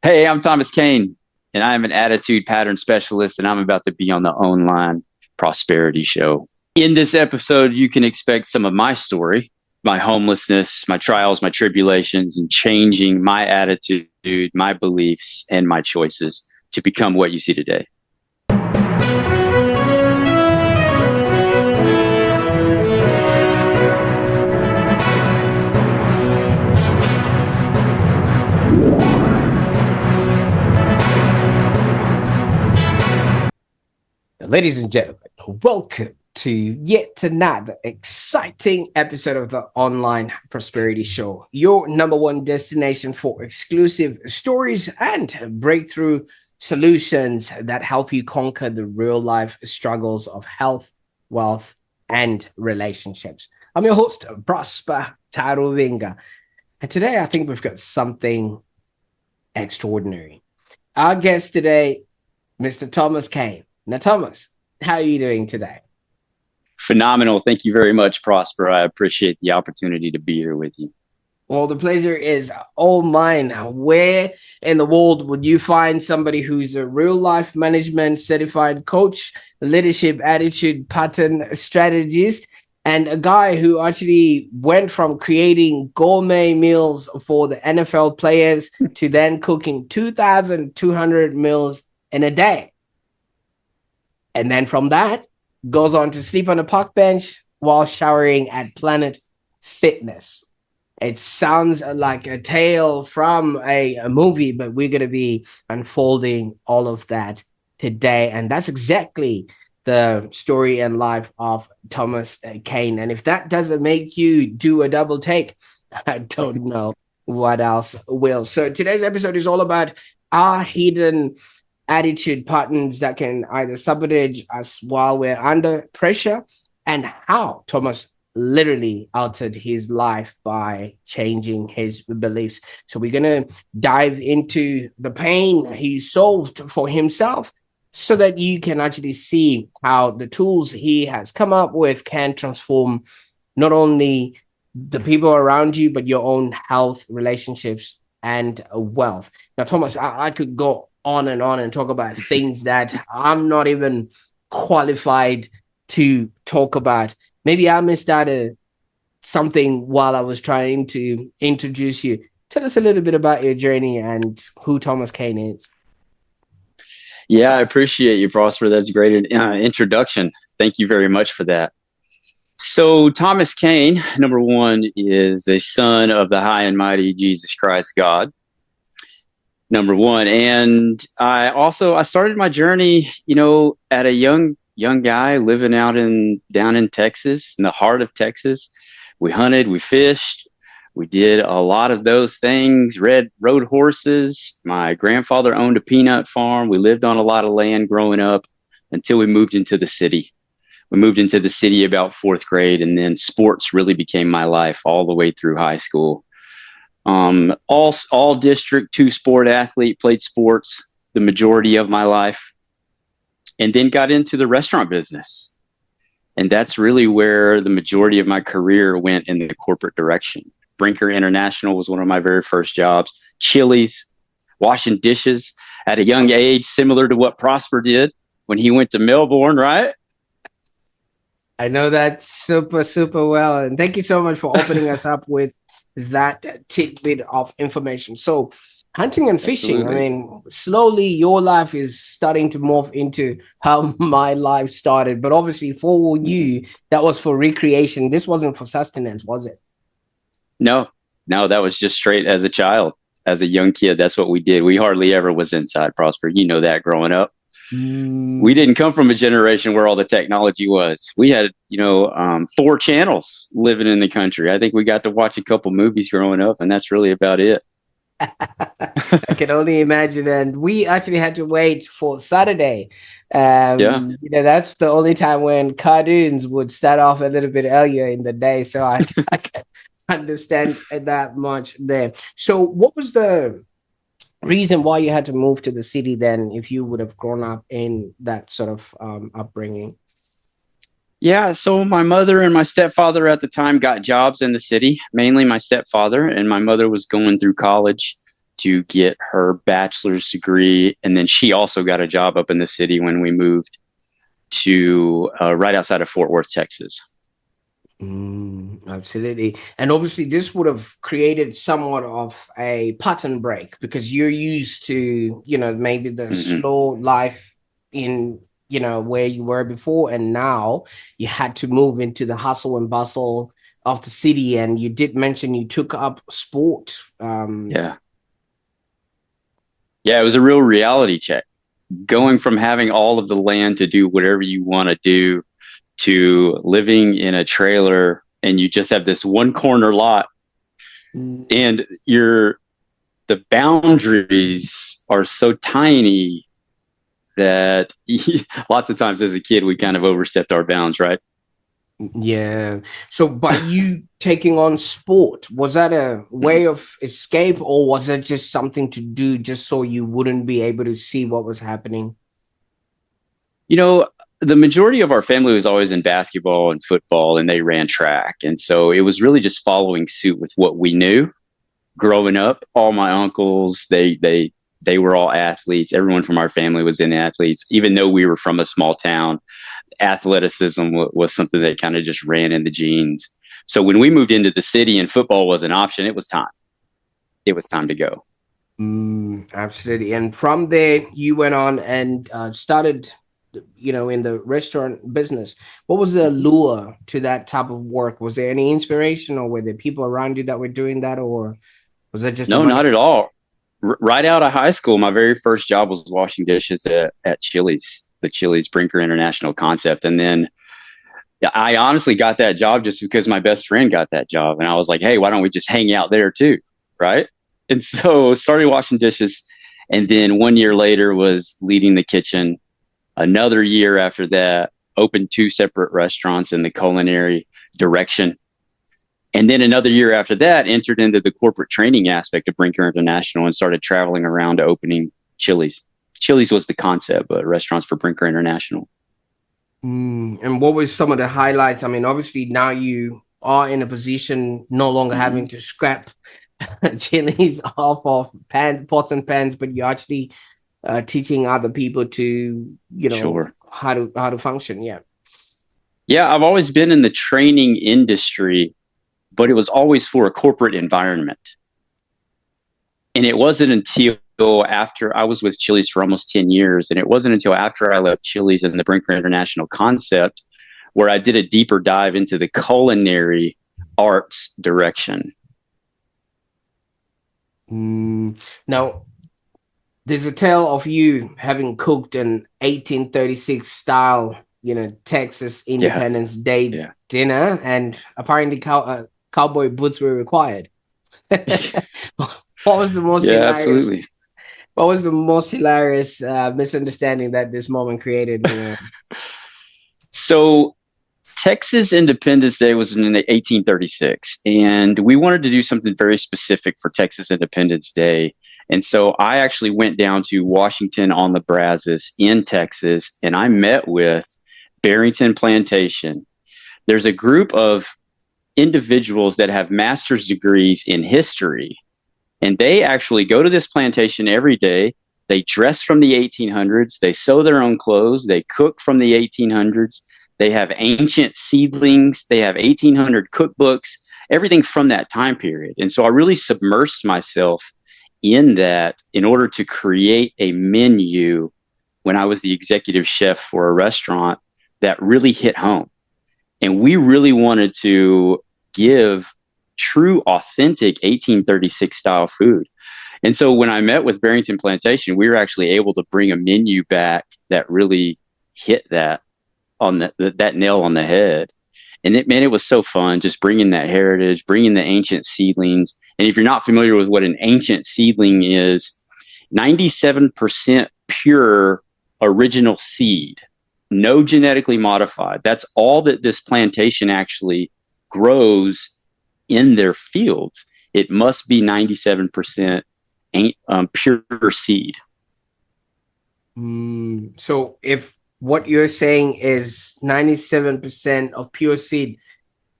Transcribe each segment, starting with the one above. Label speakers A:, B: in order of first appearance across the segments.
A: Hey, I'm Thomas Cain, and I'm an attitude pattern specialist, and I'm about to be on the online prosperity show. In this episode, you can expect some of my story, my homelessness, my trials, my tribulations, and changing my attitude, my beliefs, and my choices to become what you see today.
B: Ladies and gentlemen, welcome to yet another exciting episode of the Online Prosperity Show, your number one destination for exclusive stories and breakthrough solutions that help you conquer the real life struggles of health, wealth, and relationships. I'm your host, Prosper Taruvinga, and today I think we've got something extraordinary. Our guest today, Mr. Thomas Cain. Now, Thomas, how are you doing today?
A: Phenomenal. Thank you very much, Prosper. I appreciate the opportunity to be here with you.
B: Well, the pleasure is all mine. Where in the world would you find somebody who's a real life management certified coach, leadership attitude pattern strategist, and a guy who actually went from creating gourmet meals for the NFL players to then cooking 2,200 meals in a day? And then from that, goes on to sleep on a park bench while showering at Planet Fitness. It sounds like a tale from a movie, but we're going to be unfolding all of that today. And that's exactly the story and life of Thomas Cain. And if that doesn't make you do a double take, I don't know what else will. So today's episode is all about our hidden attitude patterns that can either sabotage us while we're under pressure, and how Thomas literally altered his life by changing his beliefs. So we're going to dive into the pain he solved for himself so that you can actually see how the tools he has come up with can transform not only the people around you, but your own health, relationships, and wealth. Now, Thomas, I could go on and talk about things that I'm not even qualified to talk about. Maybe I missed out something while I was trying to introduce you. Tell us a little bit about your journey and who Thomas Cain is.
A: Yeah, I appreciate you, Prosper. That's a great introduction. Thank you very much for that. So Thomas Cain, number one, is a son of the high and mighty Jesus Christ God. Number one. And I started my journey, at a young guy living down in Texas, in the heart of Texas. We hunted, we fished, we did a lot of those things, rode horses. My grandfather owned a peanut farm. We lived on a lot of land growing up until we moved into the city. We moved into the city about fourth grade, and then sports really became my life all the way through high school. All district 2 sport athlete, played sports the majority of my life, and then got into the restaurant business. And that's really where the majority of my career went, in the corporate direction. Brinker International was one of my very first jobs. Chili's, washing dishes at a young age, similar to what Prosper did when he went to Melbourne, right?
B: I know that super, super well. And thank you so much for opening us up with that tidbit of information. So hunting and fishing, absolutely. I mean, slowly your life is starting to morph into how my life started. But obviously for you, that was for recreation. This wasn't for sustenance, was it?
A: No, that was just straight as a child, as a young kid. That's what we did. We hardly ever was inside, Prosper. You know that growing up. We didn't come from a generation where all the technology was. We had, 4 channels living in the country. I think we got to watch a couple movies growing up, and that's really about it.
B: I can only imagine. And we actually had to wait for Saturday. That's the only time when cartoons would start off a little bit earlier in the day. So I can understand that much there. So what was the reason why you had to move to the city then, if you would have grown up in that sort of upbringing?
A: Yeah, so my mother and my stepfather at the time got jobs in the city, mainly my stepfather, and my mother was going through college to get her bachelor's degree. And then she also got a job up in the city when we moved to right outside of Fort Worth, Texas.
B: Absolutely. And obviously, this would have created somewhat of a pattern break because you're used to, maybe the
A: Mm-hmm.
B: slow life in, where you were before. And now you had to move into the hustle and bustle of the city. And you did mention you took up sport.
A: Yeah. Yeah, it was a real reality check. Going from having all of the land to do whatever you want to do to living in a trailer and you just have this one corner lot
B: mm,
A: and the boundaries are so tiny that lots of times as a kid we kind of overstepped our bounds, right?
B: Yeah. So by you taking on sport, was that a way of escape or was it just something to do just so you wouldn't be able to see what was happening?
A: You know, the majority of our family was always in basketball and football and they ran track. And so it was really just following suit with what we knew growing up. All my uncles, they were all athletes. Everyone from our family was in athletes. Even though we were from a small town, athleticism was something that kind of just ran in the genes. So when we moved into the city and football was an option, it was time. It was time to go.
B: Absolutely. And from there, you went on and started, in the restaurant business. What was the lure to that type of work? Was there any inspiration or were there people around you that were doing that or was that just the
A: No,
B: money?
A: not at all. Right out of high school, my very first job was washing dishes at Chili's, the Chili's Brinker International Concept. And then I honestly got that job just because my best friend got that job. And I was like, hey, why don't we just hang out there too? Right. And so started washing dishes. And then 1 year later was leading the kitchen. Another year after that, opened two separate restaurants in the culinary direction. And then another year after that, entered into the corporate training aspect of Brinker International and started traveling around to opening Chili's. Chili's was the concept, but restaurants for Brinker International.
B: And what was some of the highlights? I mean, obviously now you are in a position no longer
A: Mm-hmm.
B: having to scrap chilies off of pots and pans, but you're actually teaching other people to,
A: Sure.
B: how to function. Yeah.
A: Yeah, I've always been in the training industry, but it was always for a corporate environment. And it wasn't until after I was with Chili's for almost 10 years, and it wasn't until after I left Chili's and the Brinker International concept where I did a deeper dive into the culinary arts direction.
B: Now, there's a tale of you having cooked an 1836 style, Texas
A: Yeah,
B: Independence Day
A: yeah.
B: dinner, and apparently cowboy boots were required. What was the most
A: Yeah,
B: hilarious?
A: absolutely.
B: What was the most hilarious misunderstanding that this moment created?
A: So Texas Independence Day was in 1836, and we wanted to do something very specific for Texas Independence Day. And so I actually went down to Washington on the Brazos in Texas, and I met with Barrington Plantation. There's a group of individuals that have master's degrees in history, and they actually go to this plantation every day. They dress from the 1800s, they sew their own clothes, they cook from the 1800s, they have ancient seedlings, they have 1800 cookbooks, everything from that time period. And so I really submersed myself in that in order to create a menu when I was the executive chef for a restaurant that really hit home. And we really wanted to give true, authentic 1836 style food. And so when I met with Barrington Plantation, we were actually able to bring a menu back that really hit that on that nail on the head. And it was so fun just bringing that heritage, bringing the ancient seedlings. And if you're not familiar with what an ancient seedling is, 97% pure original seed, no genetically modified. That's all that this plantation actually grows in their fields. It must be 97% pure seed.
B: So if what you're saying is 97% of pure seed,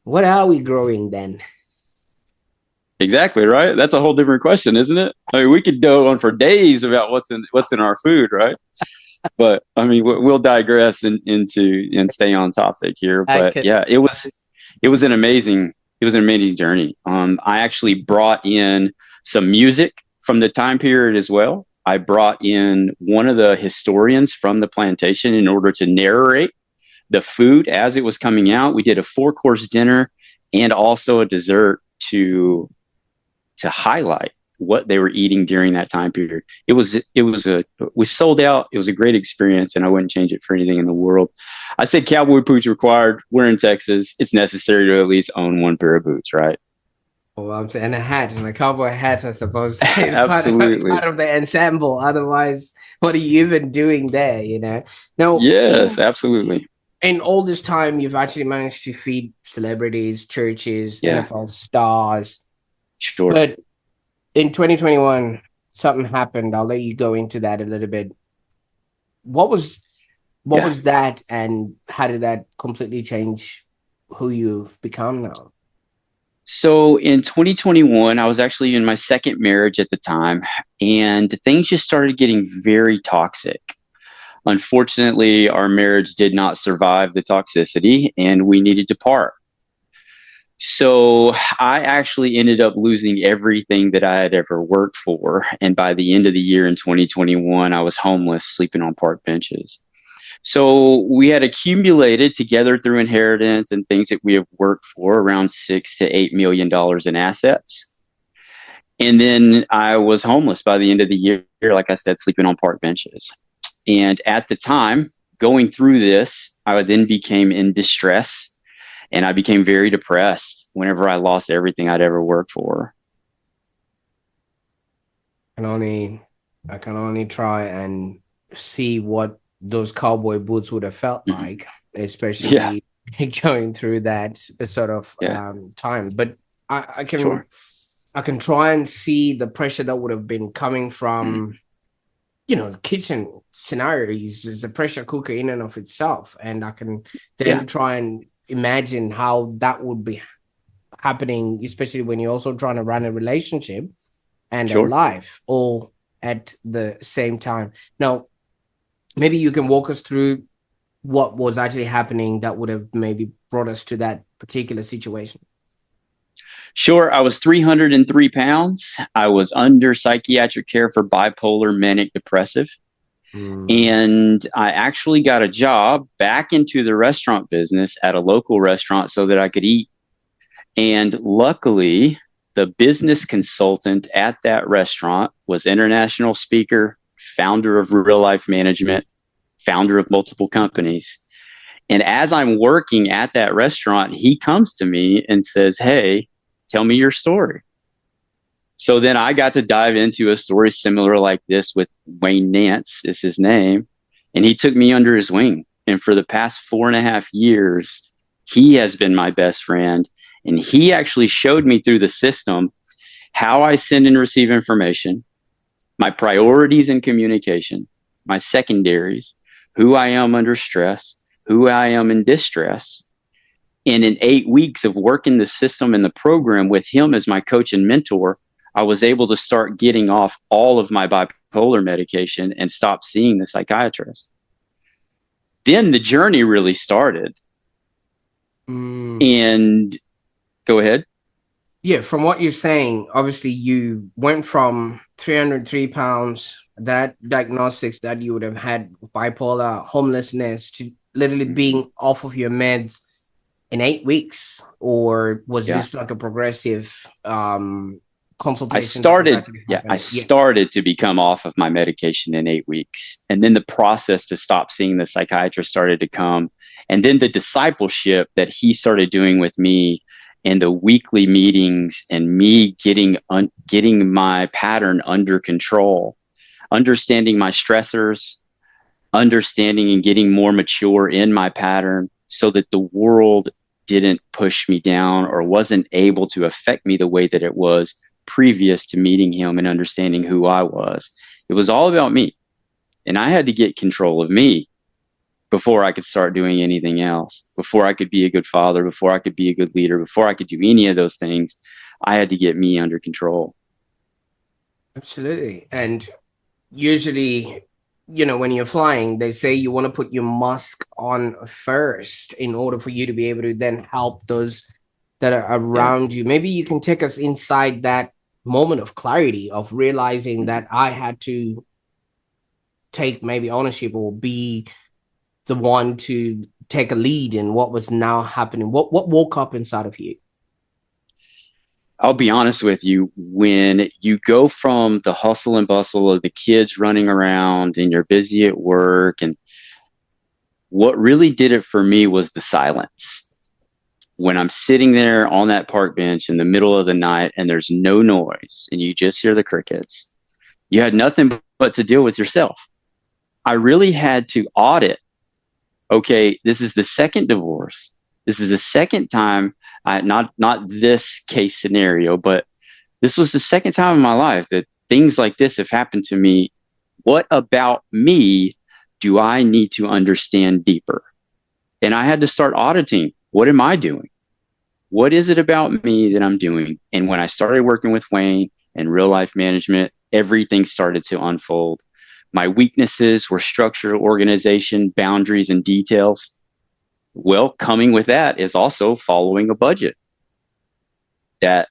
B: what are we growing then?
A: Exactly, right? That's a whole different question, isn't it? I mean, we could go on for days about what's in our food, right? But I mean, we'll digress into and stay on topic here.
B: I
A: But
B: could.
A: yeah, it was an amazing journey. I actually brought in some music from the time period as well. I brought in one of the historians from the plantation in order to narrate the food as it was coming out. We did a four-course dinner and also a dessert to highlight what they were eating during that time period. It was we sold out. It was a great experience, and I wouldn't change it for anything in the world. I said cowboy boots required. We're in Texas. It's necessary to at least own one pair of boots, right?
B: Well, I'm saying a hat and a cowboy hat, I suppose, is
A: Absolutely.
B: part of the ensemble. Otherwise, what are you even doing there? Now,
A: Yes, absolutely.
B: in all this time, you've actually managed to feed celebrities, churches,
A: Yeah,
B: NFL stars.
A: sure.
B: But in 2021, something happened. I'll let you go into that a little bit. What was what
A: Yeah.
B: was that, and how did that completely change who you've become now?
A: So in 2021, I was actually in my second marriage at the time, and things just started getting very toxic. Unfortunately, our marriage did not survive the toxicity and we needed to part. So I actually ended up losing everything that I had ever worked for. And by the end of the year in 2021, I was homeless, sleeping on park benches. So we had accumulated together through inheritance and things that we have worked for around $6 to $8 million in assets. And then I was homeless by the end of the year, like I said, sleeping on park benches. And at the time, going through this, I then became in distress and I became very depressed whenever I lost everything I'd ever worked for.
B: can only I can only try and see what those cowboy boots would have felt
A: Mhm.
B: like,
A: Yeah,
B: especially going through that sort of
A: yeah,
B: time. But I, I can
A: sure.
B: I can try and see the pressure that would have been coming
A: Mhm.
B: from the kitchen scenarios is a pressure cooker in and of itself, and I can
A: Yeah,
B: then try and imagine how that would be happening, especially when you're also trying to run a relationship and a
A: sure.
B: life all at the same time. Now, maybe you can walk us through what was actually happening that would have maybe brought us to that particular situation.
A: Sure, I was 303 pounds. I was under psychiatric care for bipolar manic depressive.
B: Mm.
A: And I actually got a job back into the restaurant business at a local restaurant so that I could eat. And luckily, the business consultant at that restaurant was international speaker, founder of real life management, founder of multiple companies. And as I'm working at that restaurant, he comes to me and says, "Hey, tell me your story." So then I got to dive into a story similar like this with Wayne Nance, is his name. And he took me under his wing. And for the past 4.5 years, he has been my best friend. And he actually showed me through the system how I send and receive information, my priorities in communication, my secondaries, who I am under stress, who I am in distress. And in 8 weeks of working the system and the program with him as my coach and mentor, I was able to start getting off all of my bipolar medication and stop seeing the psychiatrist. Then the journey really started.
B: Mm.
A: And go ahead.
B: Yeah, from what you're saying, obviously you went from 303 pounds, that diagnostics that you would have had bipolar, homelessness, to literally
A: Mm-hmm.
B: being off of your meds in 8 weeks. Or was
A: Yeah.
B: this like a progressive
A: I
B: consultation that was
A: started,
B: actually
A: yeah, I
B: happening? Yeah.
A: started to become off of my medication in 8 weeks. And then the process to stop seeing the psychiatrist started to come. And then the discipleship that he started doing with me and the weekly meetings and me getting my pattern under control, understanding my stressors, understanding and getting more mature in my pattern so that the world didn't push me down or wasn't able to affect me the way that it was previous to meeting him and understanding who I was. It was all about me. And I had to get control of me before I could start doing anything else, before I could be a good father, before I could be a good leader, before I could do any of those things. I had to get me under control.
B: Absolutely. And usually, when you're flying, they say you want to put your mask on first in order for you to be able to then help those that are
A: Yeah.
B: around you. Maybe you can take us inside that moment of clarity of realizing
A: Mhm.
B: that I had to take maybe ownership or be the one to take a lead in what was now happening. What woke up inside of you?
A: I'll be honest with you, when you go from the hustle and bustle of the kids running around and you're busy at work, and what really did it for me was the silence. When I'm sitting there on that park bench in the middle of the night and there's no noise and you just hear the crickets, you had nothing but to deal with yourself. I really had to audit. Okay, this is the second divorce. This is the second time, not this case scenario, but this was the second time in my life that things like this have happened to me. What about me do I need to understand deeper? And I had to start auditing. What am I doing? What is it about me that I'm doing? And when I started working with Wayne and real life management, everything started to unfold. My weaknesses were structure, organization, boundaries, and details. Well, coming with that is also following a budget that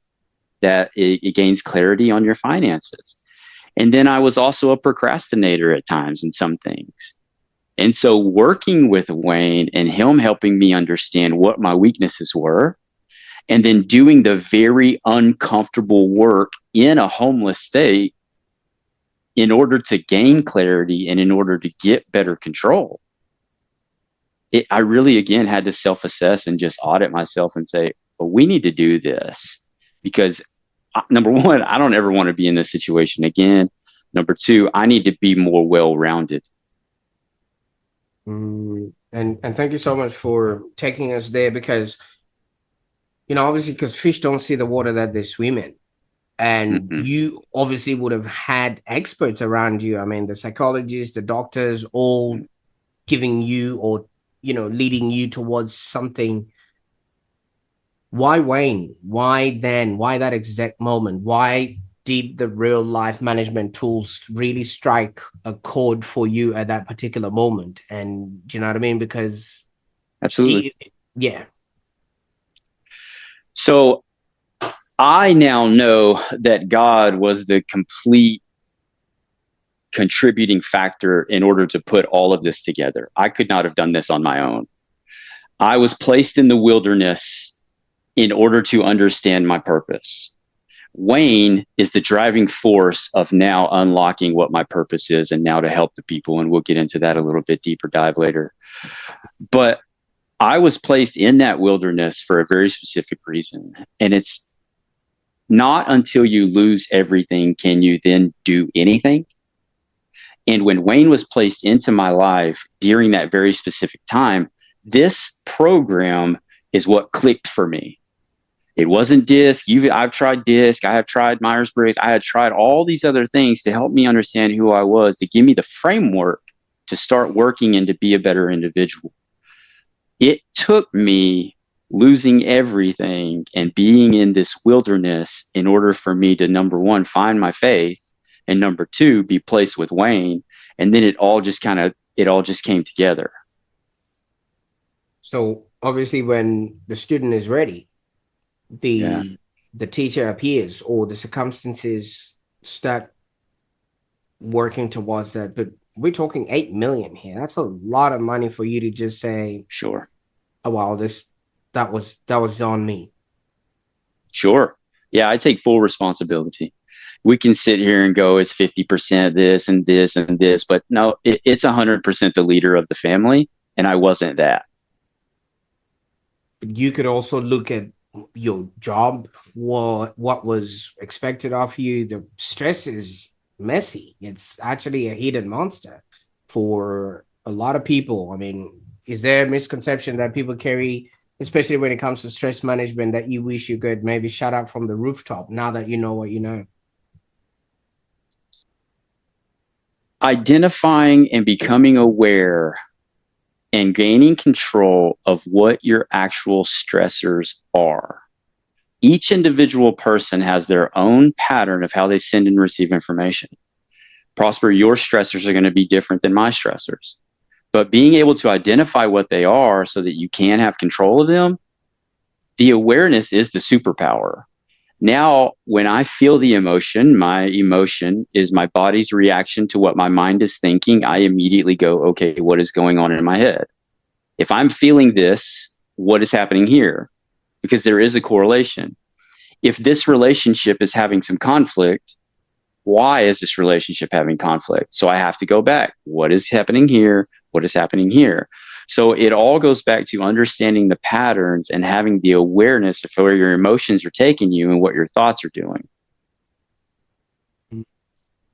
A: it gains clarity on your finances. And then I was also a procrastinator at times in some things. And so working with Wayne and him helping me understand what my weaknesses were, and then doing the very uncomfortable work in a homeless state in order to gain clarity and in order to get better control. I really, again, had to self assess and just audit myself and say, well, we need to do this because number one, I don't ever want to be in this situation again. Number two, I need to be more well rounded.
B: And thank you so much for taking us there because obviously because fish don't see the water that they swim in. And
A: Mm-hmm.
B: you obviously would have had experts around you. I mean, the psychologists, the doctors, all giving you or leading you towards something. Why Wayne? Why then? Why that exact moment? Why did the real life management tools really strike a chord for you at that particular moment? And do you know what I mean? Because
A: Absolutely.
B: yeah.
A: So I now know that God was the complete contributing factor in order to put all of this together. I could not have done this on my own. I was placed in the wilderness in order to understand my purpose. Wayne is the driving force of now unlocking what my purpose is and now to help the people. And we'll get into that a little bit deeper dive later. But I was placed in that wilderness for a very specific reason. And it's not until you lose everything can you then do anything. And when Wayne was placed into my life during that very specific time, this program is what clicked for me. It wasn't DISC. I've tried DISC. I have tried Myers-Briggs. I had tried all these other things to help me understand who I was, to give me the framework to start working and to be a better individual. It took me losing everything and being in this wilderness in order for me to, number one, find my faith, and number two, be placed with Wayne. And then it all just came together.
B: So obviously, when the student is ready,
A: Yeah,
B: the teacher appears or the circumstances start working towards that. But we're talking 8 million here. That's a lot of money for you to just say,
A: sure.
B: "Oh wow, that was on me."
A: Sure. Yeah, I take full responsibility. We can sit here and go, it's 50% this and this and this, but no, it's 100% the leader of the family. And I wasn't that.
B: You could also look at your job, what was expected of you. The stress is messy. It's actually a hidden monster for a lot of people. I mean, is there a misconception that people carry, especially when it comes to stress management, that you wish you could maybe shout out from the rooftop now that you know what you know?
A: Identifying and becoming aware and gaining control of what your actual stressors are Each individual person has their own pattern of how they send and receive information. Prosper, your stressors are going to be different than my stressors. But being able to identify what they are so that you can have control of them, the awareness is the superpower. Now, when I feel the emotion, my emotion is my body's reaction to what my mind is thinking. I immediately go, okay, what is going on in my head? If I'm feeling this, what is happening here? Because there is a correlation. If this relationship is having some conflict, why is this relationship having conflict? So I have to go back. What is happening here? What is happening here? So it all goes back to understanding the patterns and having the awareness of where your emotions are taking you and what your thoughts are doing.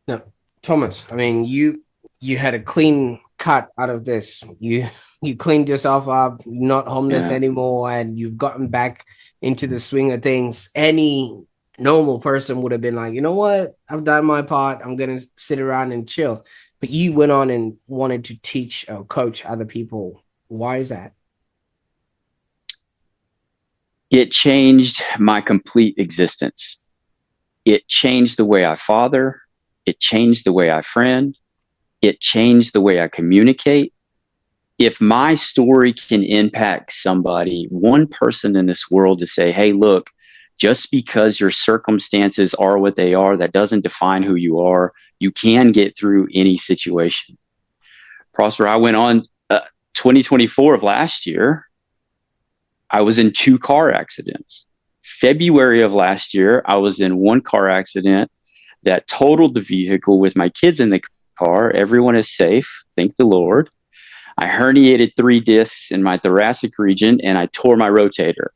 B: No, Thomas, I mean, you had a clean cut out of this. You cleaned yourself up, not homeless anymore, and you've gotten back into the swing of things. Any normal person would have been like, you know what? I've done my part. I'm gonna sit around and chill. But you went on and wanted to teach or coach other people. Why is that?
A: It changed my complete existence. It changed the way I father. It changed the way I friend. It changed the way I communicate. If my story can impact somebody, one person in this world to say, hey, look, just because your circumstances are what they are, that doesn't define who you are. You can get through any situation. Prosper, I went on 2024 of last year. I was in 2 car accidents. February of last year, I was in 1 car accident that totaled the vehicle with my kids in the car. Everyone is safe. Thank the Lord. I herniated 3 discs in my thoracic region and I tore my rotator.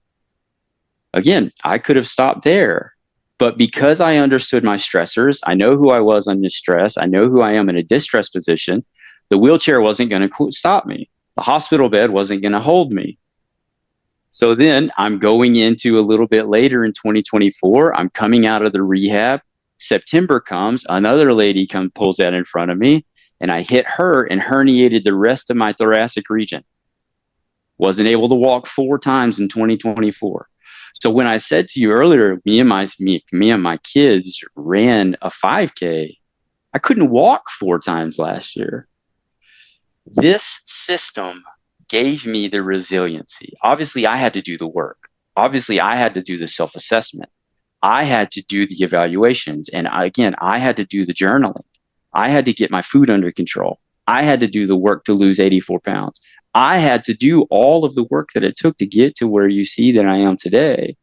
A: Again, I could have stopped there, but because I understood my stressors, I know who I was under stress. I know who I am in a distress position. The wheelchair wasn't going to stop me. The hospital bed wasn't going to hold me. So then I'm going into a little bit later in 2024. I'm coming out of the rehab. September comes, another lady pulls out in front of me, and I hit her and herniated the rest of my thoracic region. Wasn't able to walk 4 times in 2024. So when I said to you earlier, me and my kids ran a 5K, I couldn't walk 4 times last year. This system gave me the resiliency. Obviously, I had to do the work. Obviously, I had to do the self-assessment. I had to do the evaluations. And again, I had to do the journaling. I had to get my food under control. I had to do the work to lose 84 pounds. I had to do all of the work that it took to get to where you see that I am today.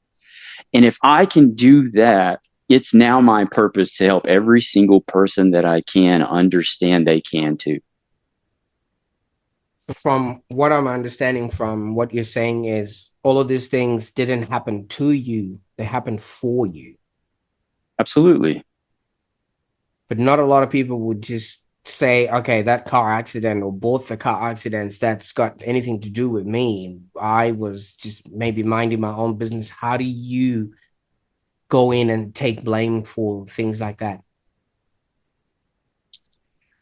A: And if I can do that, it's now my purpose to help every single person that I can understand they can too.
B: From what I'm understanding from what you're saying is all of these things didn't happen to you, they happened for you.
A: Absolutely.
B: But not a lot of people would just say, okay, that car accident or both the car accidents, that's got anything to do with me. I was just maybe minding my own business. How do you go in and take blame for things like that?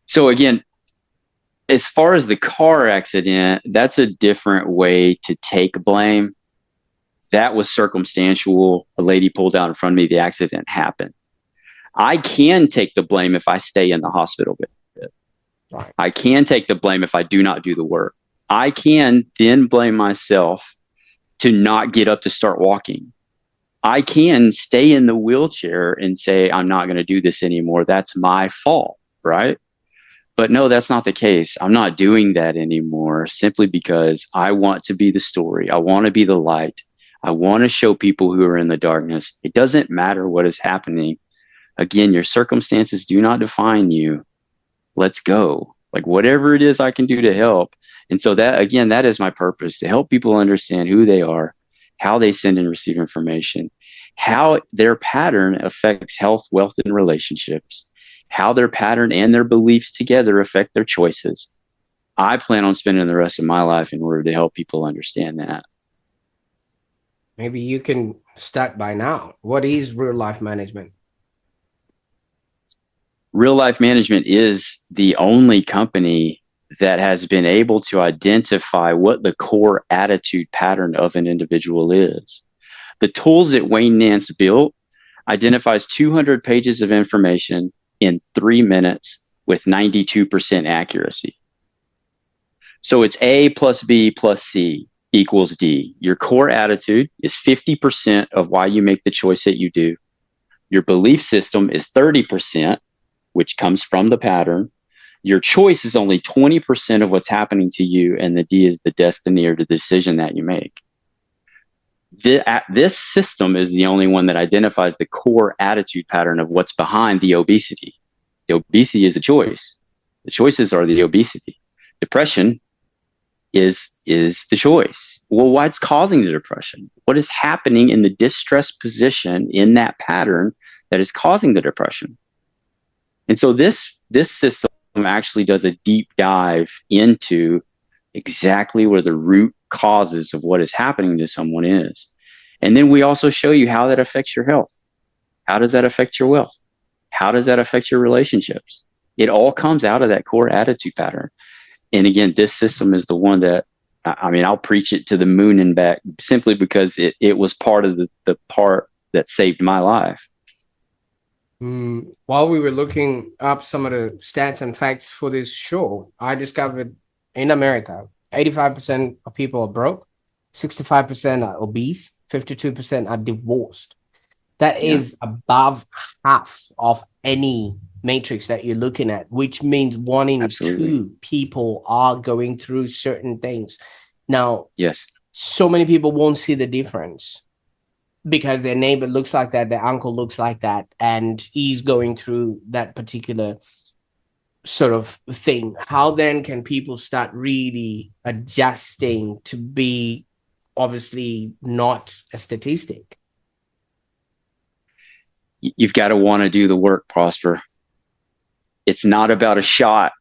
A: So again, as far as the car accident, that's a different way to take blame. That was circumstantial. A lady pulled out in front of me. The accident happened. I can take the blame if I stay in the hospital bed. Right. I can take the blame if I do not do the work. I can then blame myself to not get up to start walking. I can stay in the wheelchair and say, I'm not going to do this anymore. That's my fault, right? But no, that's not the case. I'm not doing that anymore simply because I want to be the story. I want to be the light. I want to show people who are in the darkness. It doesn't matter what is happening. Again, your circumstances do not define you. Let's go. Like whatever it is I can do to help. And so that, again, that is my purpose, to help people understand who they are, how they send and receive information, how their pattern affects health, wealth, and relationships, how their pattern and their beliefs together affect their choices. I plan on spending the rest of my life in order to help people understand that.
B: Maybe you can start by now. What is real life management?
A: Real life management is the only company that has been able to identify what the core attitude pattern of an individual is. The tools that Wayne Nance built identifies 200 pages of information in 3 minutes with 92% accuracy. So it's A plus B plus C equals D. Your core attitude is 50% of why you make the choice that you do. Your belief system is 30%, which comes from the pattern. Your choice is only 20% of what's happening to you, and the D is the destiny or the decision that you make. This system is the only one that identifies the core attitude pattern of what's behind the obesity. The obesity is a choice. The choices are the obesity. Depression is the choice. Well, what's causing the depression? What is happening in the distressed position in that pattern that is causing the depression? And so this system actually does a deep dive into exactly where the root causes of what is happening to someone is. And then we also show you how that affects your health. How does that affect your wealth? How does that affect your relationships? It all comes out of that core attitude pattern. And again, this system is the one that, I mean, I'll preach it to the moon and back simply because it was part of the part that saved my life.
B: While we were looking up some of the stats and facts for this show, I discovered in America, 85% of people are broke, 65% are obese, 52% are divorced. That is above half of any matrix that you're looking at, which means 1 in 2 people are going through certain things. Now,
A: yes,
B: so many people won't see the difference because their neighbor looks like that, their uncle looks like that, and he's going through that particular sort of thing. How then can people start really adjusting to be obviously not a statistic?
A: You've got to want to do the work, Prosper. It's not about a shot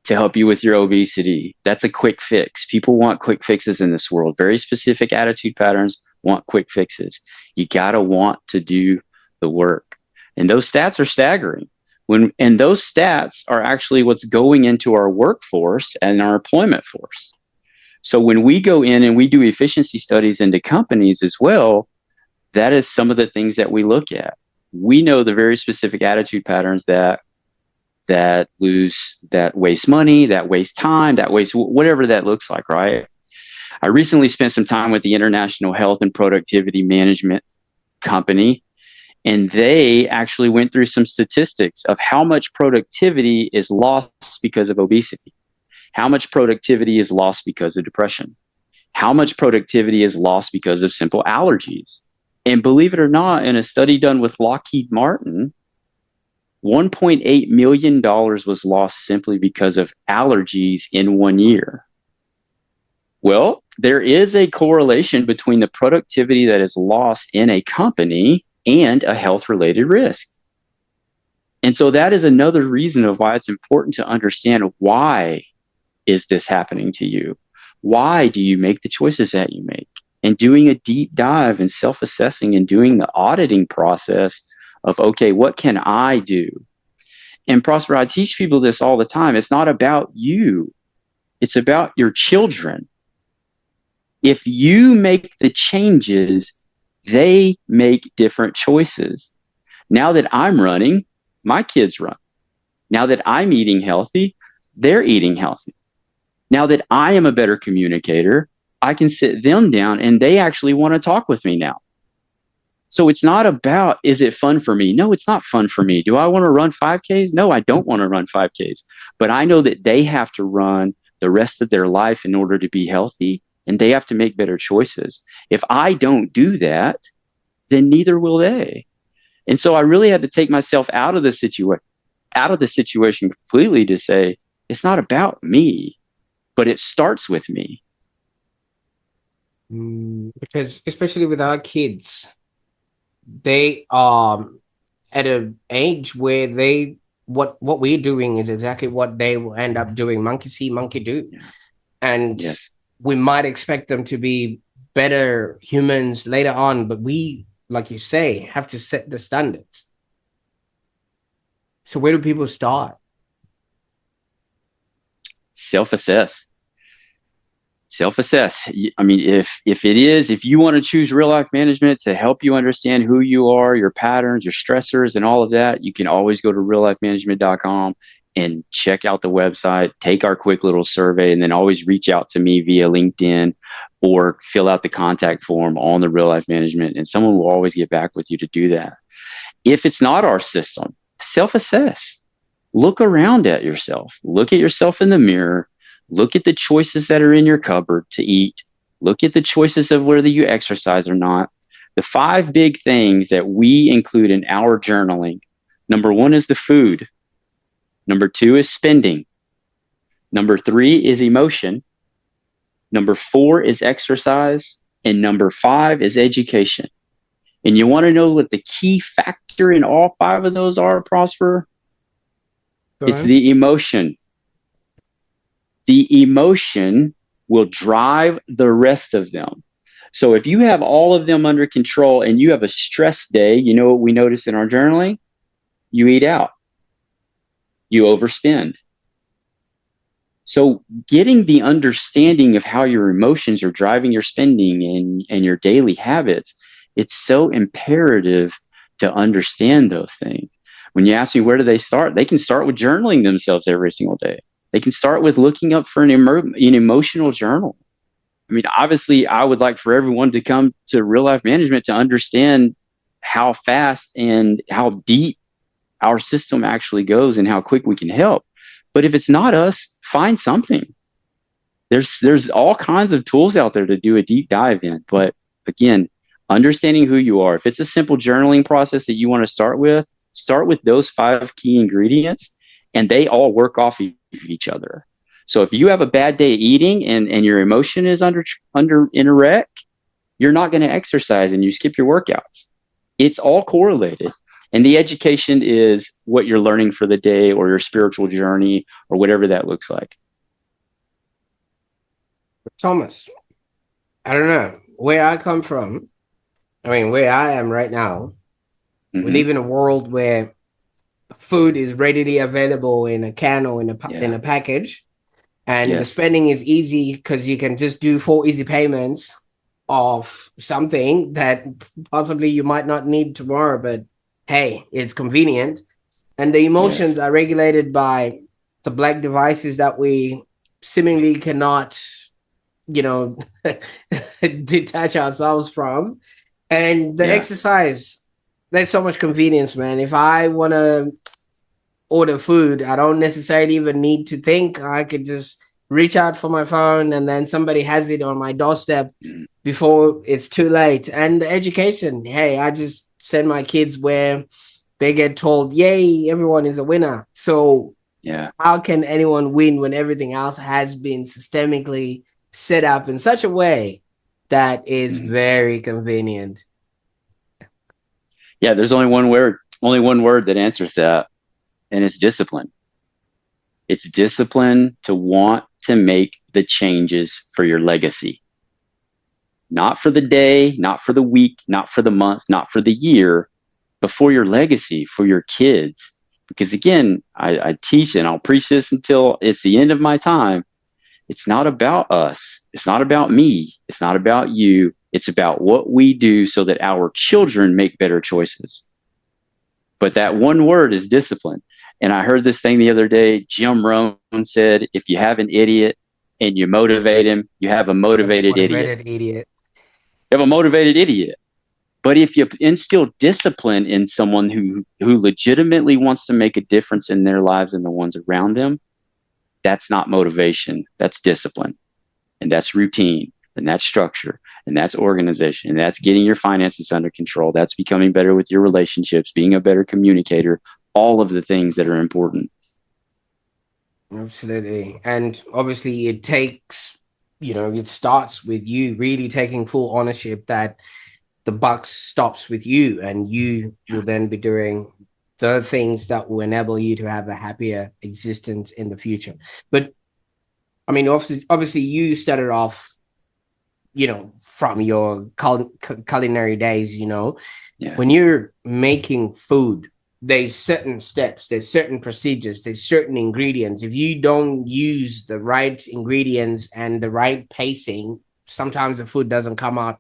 A: to help you with your obesity. That's a quick fix. People want quick fixes in this world. Very specific attitude patterns want quick fixes. You got to want to do the work. And those stats are staggering. And those stats are actually what's going into our workforce and our employment force. So when we go in and we do efficiency studies into companies as well, that is some of the things that we look at. We know the very specific attitude patterns that waste money, that waste time, that waste whatever that looks like, right? I recently spent some time with the International Health and Productivity Management Company, and they actually went through some statistics of how much productivity is lost because of obesity, how much productivity is lost because of depression, how much productivity is lost because of simple allergies. And believe it or not, in a study done with Lockheed Martin, $1.8 million was lost simply because of allergies in 1 year. Well, there is a correlation between the productivity that is lost in a company and a health-related risk. And so that is another reason of why it's important to understand, why is this happening to you? Why do you make the choices that you make? And doing a deep dive and self-assessing and doing the auditing process of, okay, what can I do? And Prosper, I teach people this all the time. It's not about you. It's about your children. If you make the changes, they make different choices. Now that I'm running, my kids run. Now that I'm eating healthy, they're eating healthy. Now that I am a better communicator, I can sit them down and they actually want to talk with me now. So it's not about, is it fun for me? No, it's not fun for me. Do I want to run 5Ks? No, I don't want to run 5Ks. But I know that they have to run the rest of their life in order to be healthy, and they have to make better choices. If I don't do that, then neither will they. And so I really had to take myself out of the situation completely to say, it's not about me, but it starts with me.
B: Because especially with our kids, they are at an age where what we're doing is exactly what they will end up doing. Monkey see, monkey do. And
A: yes,
B: we might expect them to be better humans later on, but we, like you say, have to set the standards. So where do people start?
A: self-assess. Self-assess. I mean, if you want to choose real life management to help you understand who you are, your patterns, your stressors, and all of that, you can always go to reallifemanagement.com and check out the website, take our quick little survey, and then always reach out to me via LinkedIn or fill out the contact form on the real life management, and someone will always get back with you to do that. If it's not our system, self-assess. Look around at yourself. Look at yourself in the mirror. Look at the choices that are in your cupboard to eat. Look at the choices of whether you exercise or not. The 5 big things that we include in our journaling. Number 1 is the food. Number 2 is spending. Number 3 is emotion. Number 4 is exercise. And number 5 is education. And you want to know what the key factor in all 5 of those are, Prosper? It's the emotion. The emotion will drive the rest of them. So if you have all of them under control and you have a stress day, you know what we notice in our journaling? You eat out. You overspend. So getting the understanding of how your emotions are driving your spending and your daily habits, it's so imperative to understand those things. When you ask me where do they start, they can start with journaling themselves every single day. They can start with looking up for an emotional journal. I mean, obviously, I would like for everyone to come to real life management to understand how fast and how deep our system actually goes and how quick we can help. But if it's not us, find something. There's all kinds of tools out there to do a deep dive in. But again, understanding who you are. If it's a simple journaling process that you want to start with those 5 key ingredients, and they all work off of each other. So if you have a bad day eating and your emotion is under in a wreck, you're not going to exercise and you skip your workouts. It's all correlated. And the education is what you're learning for the day or your spiritual journey or whatever that looks like.
B: Thomas, I don't know where I come from. I mean, where I am right now, we live in a world where food is readily available in a can or in a package, and the spending is easy because you can just do 4 easy payments of something that possibly you might not need tomorrow, but hey, it's convenient. And the emotions are regulated by the black devices that we seemingly cannot, detach ourselves from. And the exercise, there's so much convenience, man. If I want to order food, I don't necessarily even need to think. I could just reach out for my phone and then somebody has it on my doorstep before it's too late. And the education, hey, I just send my kids where they get told, yay, everyone is a winner. So how can anyone win when everything else has been systemically set up in such a way that is very convenient?
A: Yeah, there's only one word that answers that, and it's discipline. It's discipline to want to make the changes for your legacy. Not for the day, not for the week, not for the month, not for the year, but for your legacy, for your kids. Because again, I teach and I'll preach this until it's the end of my time. It's not about us. It's not about me. It's not about you. It's about what we do so that our children make better choices. But that one word is discipline. And I heard this thing the other day. Jim Rohn said, if you have an idiot and you motivate him, you have a motivated idiot. You have a motivated idiot. But if you instill discipline in someone who legitimately wants to make a difference in their lives and the ones around them, that's not motivation. That's discipline. And that's routine. And that's structure. And that's organization. And that's getting your finances under control. That's becoming better with your relationships, being a better communicator, all of the things that are important.
B: Absolutely. And obviously it takes, it starts with you really taking full ownership that the buck stops with you, and you will then be doing the things that will enable you to have a happier existence in the future. But I mean, obviously you started off, from your culinary days, when you're making food, there's certain steps, there's certain procedures, there's certain ingredients. If you don't use the right ingredients and the right pacing, sometimes the food doesn't come out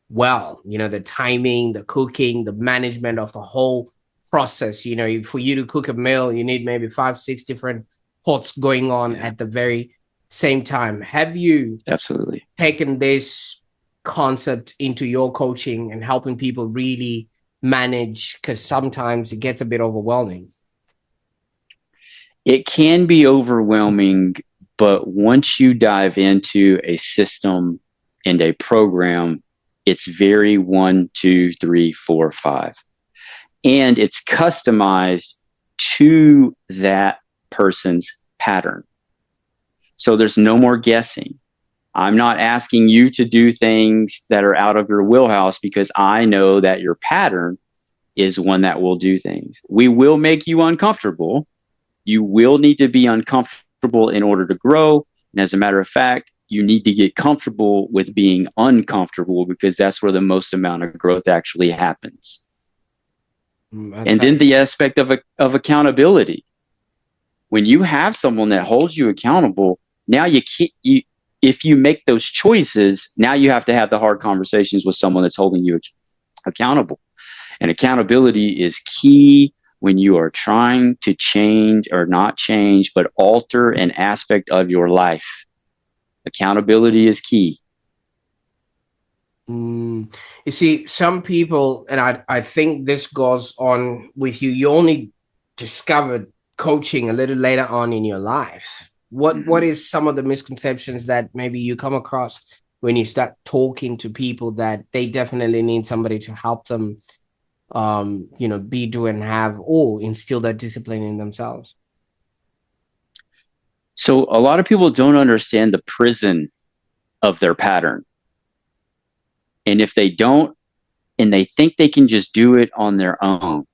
B: well. You know, the timing, the cooking, the management of the whole process. You know, for you to cook a meal, you need maybe 5, 6 different pots going on at the very same time. Have you
A: Absolutely
B: taken this concept into your coaching and helping people really manage? Because sometimes it gets a bit overwhelming.
A: it can be overwhelming, but once you dive into a system and a program, it's very 1, 2, 3, 4, 5. And it's customized to that person's pattern. So there's no more guessing. I'm not asking you to do things that are out of your wheelhouse because I know that your pattern is one that will do things. We will make you uncomfortable. You will need to be uncomfortable in order to grow. And as a matter of fact, you need to get comfortable with being uncomfortable because that's where the most amount of growth actually happens. And then the aspect of accountability. When you have someone that holds you accountable, now if you make those choices, now you have to have the hard conversations with someone that's holding you accountable. And accountability is key when you are trying to change, or not change, but alter an aspect of your life. Accountability is key.
B: You see, some people, and I think this goes on with you, you only discovered coaching a little later on in your life. What is some of the misconceptions that maybe you come across when you start talking to people that they definitely need somebody to help them, be, do, and have, or instill that discipline in themselves?
A: So a lot of people don't understand the prison of their pattern. And if they don't, and they think they can just do it on their own,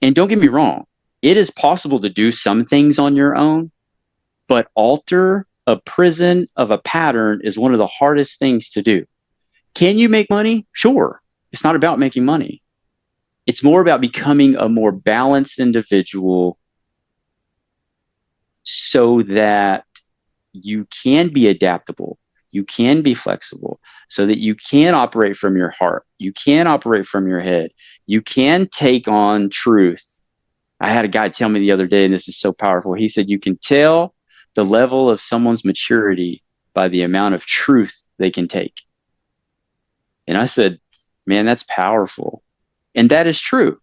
A: and don't get me wrong, it is possible to do some things on your own, but alter a prison of a pattern is one of the hardest things to do. Can you make money? Sure. It's not about making money. It's more about becoming a more balanced individual so that you can be adaptable, you can be flexible, so that you can operate from your heart, you can operate from your head, you can take on truth. I had a guy tell me the other day, and this is so powerful. He said, you can tell the level of someone's maturity by the amount of truth they can take. And I said, man, that's powerful. And that is true.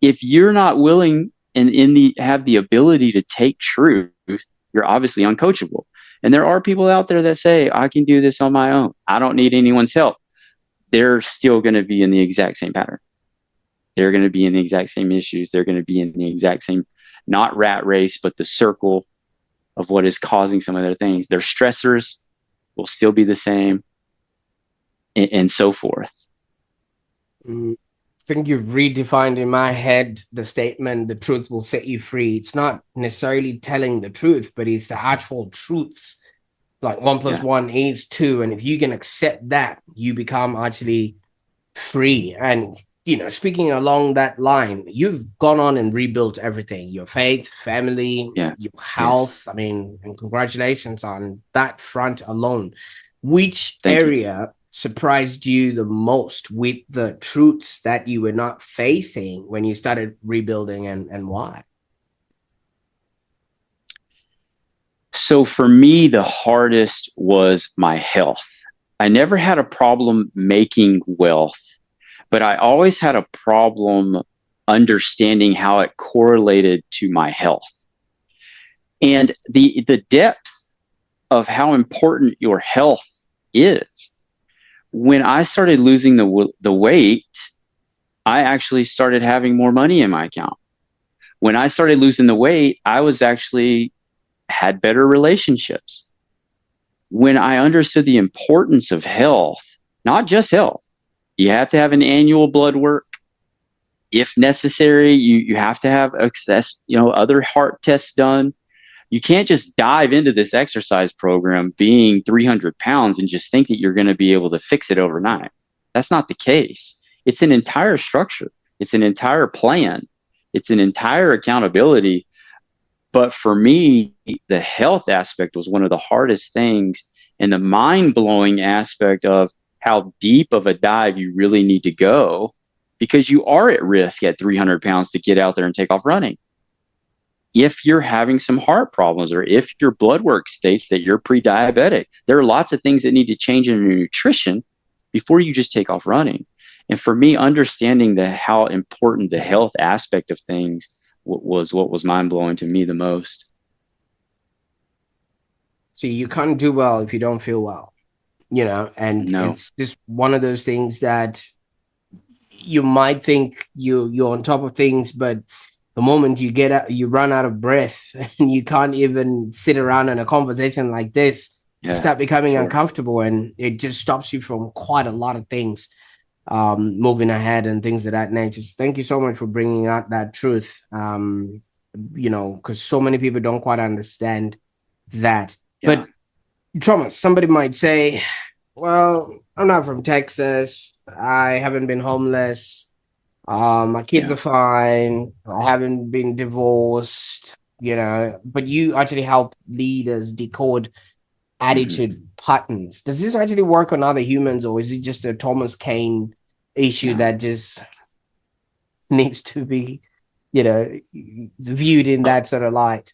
A: If you're not willing and have the ability to take truth, you're obviously uncoachable. And there are people out there that say, I can do this on my own, I don't need anyone's help. They're still going to be in the exact same pattern. They're going to be in the exact same issues. They're going to be in the exact same, not rat race, but the circle of what is causing some of their things. Their stressors will still be the same, and so forth.
B: I think you've redefined in my head the statement, the truth will set you free. It's not necessarily telling the truth, but it's the actual truths. Like 1 + 1 is 2. And if you can accept that, you become actually free. And, speaking along that line, you've gone on and rebuilt everything, your faith, family, your health. Yes. I mean, and congratulations on that front alone. Which area surprised you the most with the truths that you were not facing when you started rebuilding, and why?
A: So for me, the hardest was my health. I never had a problem making wealth, but I always had a problem understanding how it correlated to my health. And the depth of how important your health is. When I started losing the weight, I actually started having more money in my account. When I started losing the weight, I was actually had better relationships. When I understood the importance of health, not just health, you have to have an annual blood work. If necessary, you have to have access, other heart tests done. You can't just dive into this exercise program being 300 pounds and just think that you're going to be able to fix it overnight. That's not the case. It's an entire structure. It's an entire plan. It's an entire accountability. But for me, the health aspect was one of the hardest things, and the mind blowing aspect of how deep of a dive you really need to go, because you are at risk at 300 pounds to get out there and take off running. If you're having some heart problems, or if your blood work states that you're pre-diabetic, there are lots of things that need to change in your nutrition before you just take off running. And for me, understanding how important the health aspect of things was what was mind blowing to me the most.
B: So you can't do well if you don't feel well, and
A: No.
B: it's just one of those things that you might think you're on top of things, but the moment you run out of breath and you can't even sit around in a conversation like this, you
A: Yeah,
B: start becoming
A: sure.
B: uncomfortable, and it just stops you from quite a lot of things, moving ahead and things of that nature. So thank you so much for bringing out that truth. Because so many people don't quite understand that.
A: Yeah.
B: But Thomas, somebody might say, well, I'm not from Texas. I haven't been homeless. My kids
A: Yeah.
B: are fine. I haven't been divorced, but you actually help leaders decode
A: Hmm.
B: attitude patterns. Does this actually work on other humans, or is it just a Thomas Cain issue
A: No.
B: that just needs to be, viewed in that sort of light?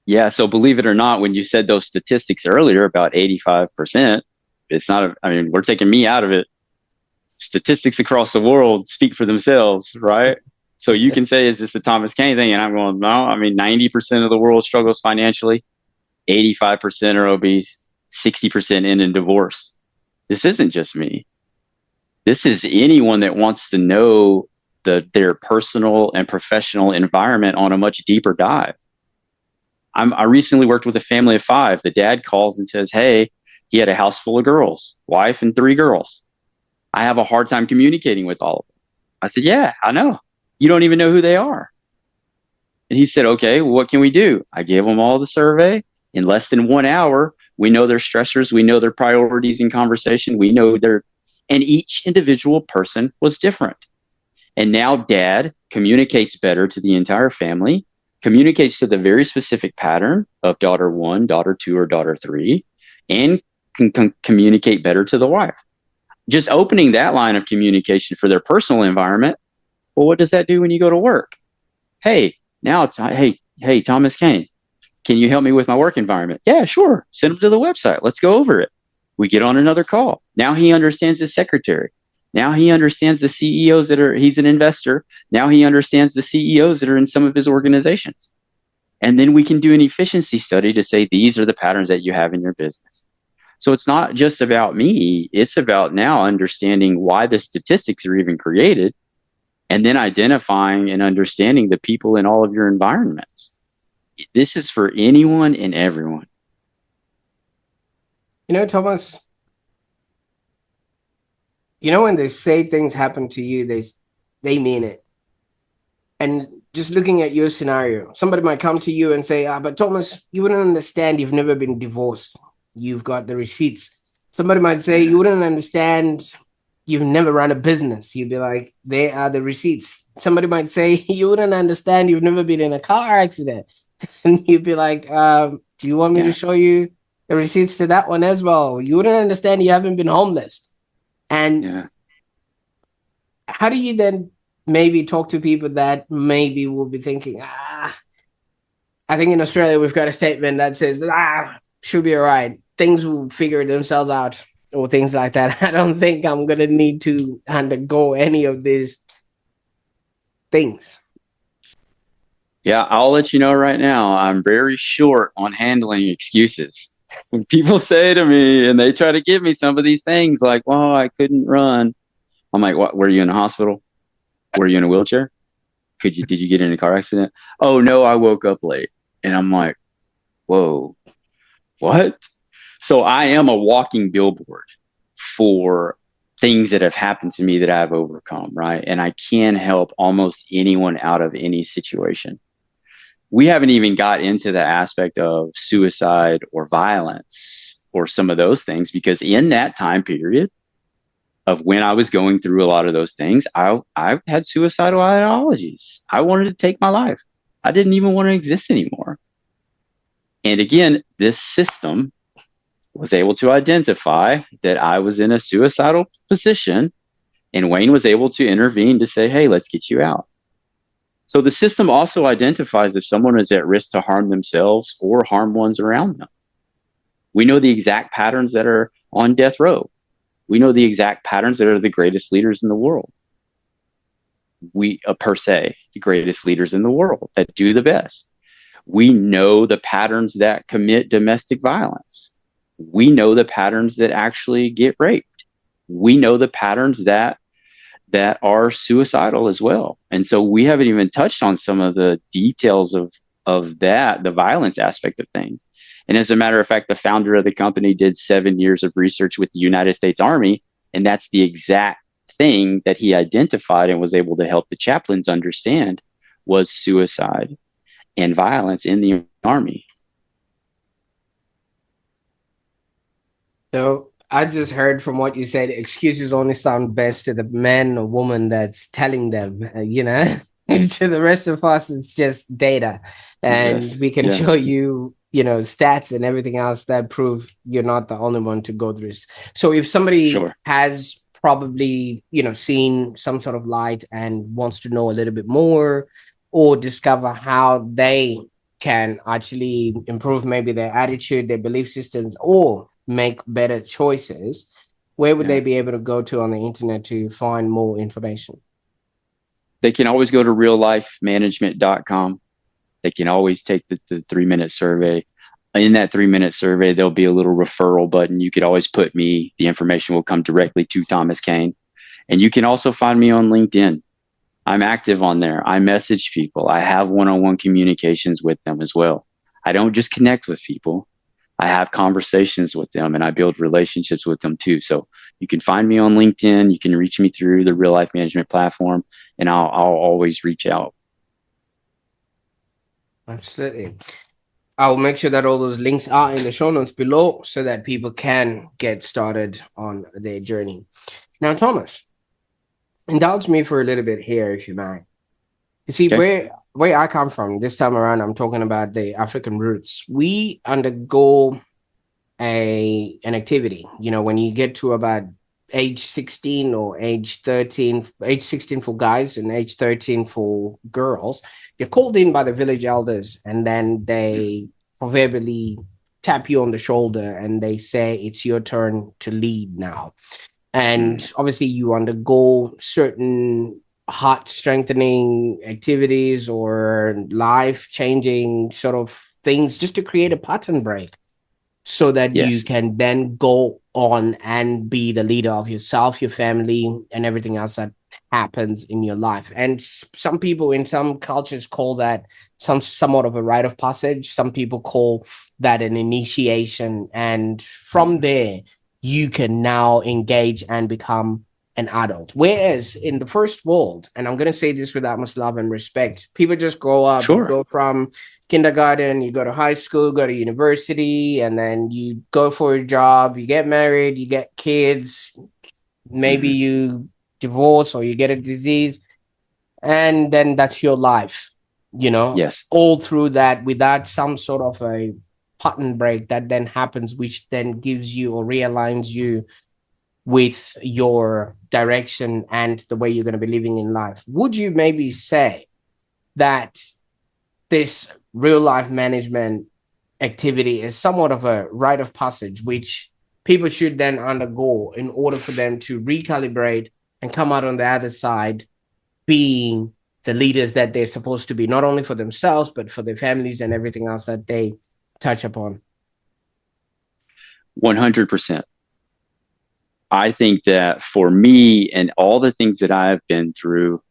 A: Yeah. So believe it or not, when you said those statistics earlier about 85%, it's not, I mean, we're taking me out of it. Statistics across the world speak for themselves, right? So you can say, is this a Thomas Cain thing? And I'm going, no, I mean, 90% of the world struggles financially, 85% are obese, 60% end in divorce. This isn't just me. This is anyone that wants to know their personal and professional environment on a much deeper dive. I recently worked with a family of 5. The dad calls and says, hey, he had a house full of girls, wife and 3 girls. I have a hard time communicating with all of them. I said, yeah, I know. You don't even know who they are. And he said, okay, well, what can we do? I gave them all the survey. In less than 1 hour, we know their stressors, we know their priorities in conversation, we know and each individual person was different. And now dad communicates better to the entire family, communicates to the very specific pattern of daughter 1, daughter 2, or daughter 3, and can communicate better to the wife. Just opening that line of communication for their personal environment. Well, what does that do when you go to work? Hey, now it's, hey, Thomas Cain, can you help me with my work environment? Yeah, sure. Send him to the website. Let's go over it. We get on another call. Now he understands his secretary. Now he understands the CEOs he's an investor. Now he understands the CEOs that are in some of his organizations. And then we can do an efficiency study to say, these are the patterns that you have in your business. So it's not just about me. It's about now understanding why the statistics are even created, and then identifying and understanding the people in all of your environments. This is for anyone and everyone.
B: Thomas, when they say things happen to you, they mean it. And just looking at your scenario, somebody might come to you and say, but Thomas, you wouldn't understand. You've never been divorced. You've got the receipts. Somebody might say, you wouldn't understand. You've never run a business. You'd be like, they are the receipts. Somebody might say, you wouldn't understand. You've never been in a car accident. And you'd be like, do you want me to show you the receipts to that one as well? You wouldn't understand. You haven't been homeless. And how do you then maybe talk to people that maybe will be thinking, I think in Australia, we've got a statement that says, should be all right. Things will figure themselves out, or things like that. I don't think I'm going to need to undergo any of these things.
A: Yeah, I'll let you know right now, I'm very short on handling excuses. When people say to me and they try to give me some of these things like, well, I couldn't run. I'm like, what? Were you in a hospital? Were you in a wheelchair? Did you get in a car accident? Oh, no, I woke up late. And I'm like, whoa, what? So I am a walking billboard for things that have happened to me that I've overcome, right? And I can help almost anyone out of any situation. We haven't even got into the aspect of suicide or violence or some of those things, because in that time period, of when I was going through a lot of those things, I had suicidal ideologies. I wanted to take my life. I didn't even want to exist anymore. And again, this system was able to identify that I was in a suicidal position, and Wayne was able to intervene to say, hey, let's get you out. So the system also identifies if someone is at risk to harm themselves or harm ones around them. We know the exact patterns that are on death row. We know the exact patterns that are the greatest leaders in the world. We, per se, the greatest leaders in the world that do the best. We know the patterns that commit domestic violence. We know the patterns that actually get raped. We know the patterns that are suicidal as well. And so we haven't even touched on some of the details of that, the violence aspect of things. And as a matter of fact, the founder of the company did 7 years of research with the United States Army, and that's the exact thing that he identified and was able to help the chaplains understand was suicide and violence in the Army.
B: So I just heard from what you said, excuses only sound best to the man or woman that's telling them, to the rest of us, it's just data. And
A: Yes.
B: we can
A: Yeah.
B: show you, stats and everything else that prove you're not the only one to go through this. So if somebody
A: Sure.
B: has probably, seen some sort of light and wants to know a little bit more or discover how they can actually improve maybe their attitude, their belief systems, or make better choices, where would they be able to go to on the internet to find more information?
A: They can always go to reallifemanagement.com. They can always take the 3-minute survey. In that 3-minute survey, there'll be a little referral button. You could always put me. The information will come directly to Thomas Cain. And you can also find me on LinkedIn. I'm active on there. I message people. I have one-on-one communications with them as well. I don't just connect with people. I have conversations with them, and I build relationships with them too. So you can find me on LinkedIn. You can reach me through the Real Life Management platform, and I'll always reach out.
B: Absolutely. I'll make sure that all those links are in the show notes below so that people can get started on their journey. Now, Thomas, indulge me for a little bit here, if you mind. You see,
A: Okay.
B: where I come from, this time around, I'm talking about the African roots. We undergo an activity, when you get to about age 16 or age 13, age 16 for guys and age 13 for girls, you're called in by the village elders, and then they proverbially tap you on the shoulder and they say it's your turn to lead now. And obviously you undergo certain heart strengthening activities or life changing sort of things just to create a pattern break so that you
A: Yes.
B: can then go on and be the leader of yourself, your family, and everything else that happens in your life. And some people in some cultures call that somewhat of a rite of passage. Some people call that an initiation. And from there, you can now engage and become an adult. Whereas in the first world, and I'm going to say this with utmost love and respect, people just grow up.
A: Sure.
B: You go from kindergarten, you go to high school, go to university, and then you go for a job, you get married, you get kids, maybe you divorce or you get a disease, and then that's your life,
A: Yes.
B: all through that without some sort of a pattern break that then happens, which then gives you or realigns you with your direction and the way you're going to be living in life. Would you maybe say that this real life management activity is somewhat of a rite of passage, which people should then undergo in order for them to recalibrate and come out on the other side being the leaders that they're supposed to be, not only for themselves, but for their families and everything else that they touch upon?
A: 100%. I think that for me and all the things that I've been through,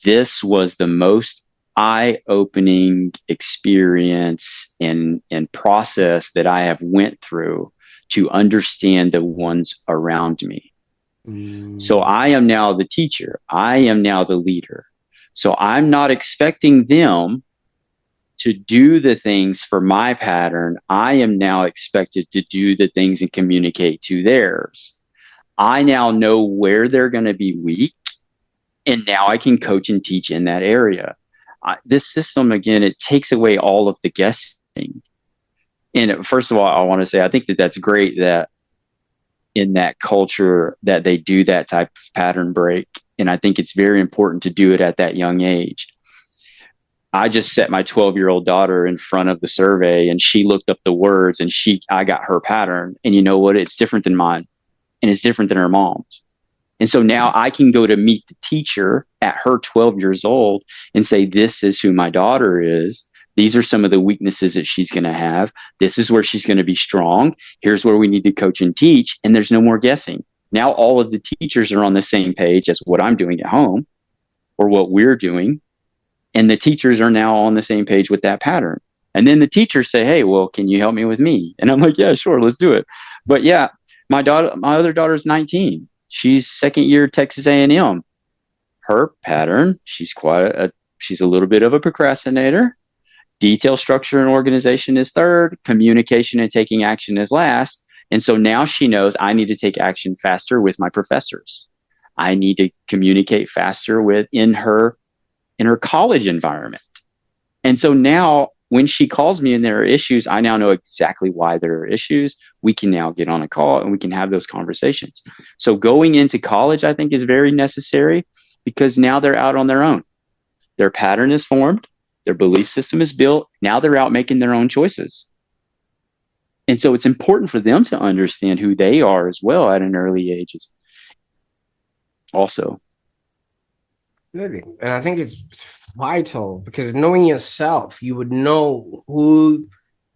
A: this was the most eye-opening experience and process that I have went through to understand the ones around me. So I am now the teacher. I am now the leader. So I'm not expecting them to do the things for my pattern. I am now expected to do the things and communicate to theirs. I now know where they're going to be weak, and now I can coach and teach in that area. This system, again, it takes away all of the guessing. And first of all, I want to say I think that that's great that in that culture that they do that type of pattern break. And I think it's very important to do it at that young age. I just set my 12-year-old daughter in front of the survey and she looked up the words and I got her pattern. And you know what? It's different than mine and it's different than her mom's. And so now I can go to meet the teacher at her 12 years old and say, this is who my daughter is. These are some of the weaknesses that she's going to have. This is where she's going to be strong. Here's where we need to coach and teach. And there's no more guessing. Now all of the teachers are on the same page as what I'm doing at home or what we're doing. And the teachers are now on the same page with that pattern. And then the teachers say, hey, well, can you help me with me? And I'm like, yeah, sure, let's do it. But yeah, my other daughter's 19. She's second year Texas A&M. Her pattern, she's a little bit of a procrastinator. Detail, structure, and organization is third. Communication and taking action is last. And so now she knows I need to take action faster with my professors. I need to communicate faster in her college environment. And so now when she calls me and there are issues, I now know exactly why there are issues. We can now get on a call and we can have those conversations. So going into college, I think, is very necessary because now they're out on their own. Their pattern is formed. Their belief system is built. Now they're out making their own choices. And so it's important for them to understand who they are as well at an early age also.
B: Really. And I think it's vital because knowing yourself, you would know who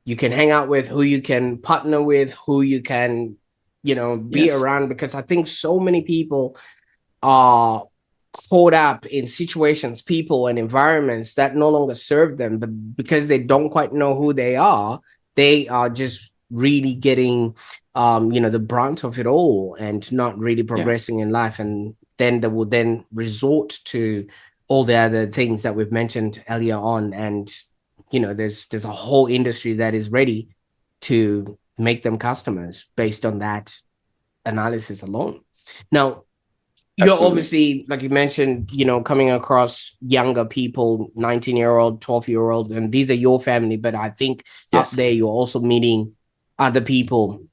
B: you can hang out with, who you can partner with, who you can, be around. Because I think so many people are caught up in situations, people, and environments that no longer serve them. But because they don't quite know who they are just really getting, the brunt of it all and not really progressing in life. And then they will then resort to all the other things that we've mentioned earlier on. And, there's a whole industry that is ready to make them customers based on that analysis alone. Now, you're obviously, like you mentioned, coming across younger people, 19-year-old, 12-year-old, and these are your family. But I think out there, you're also meeting other people.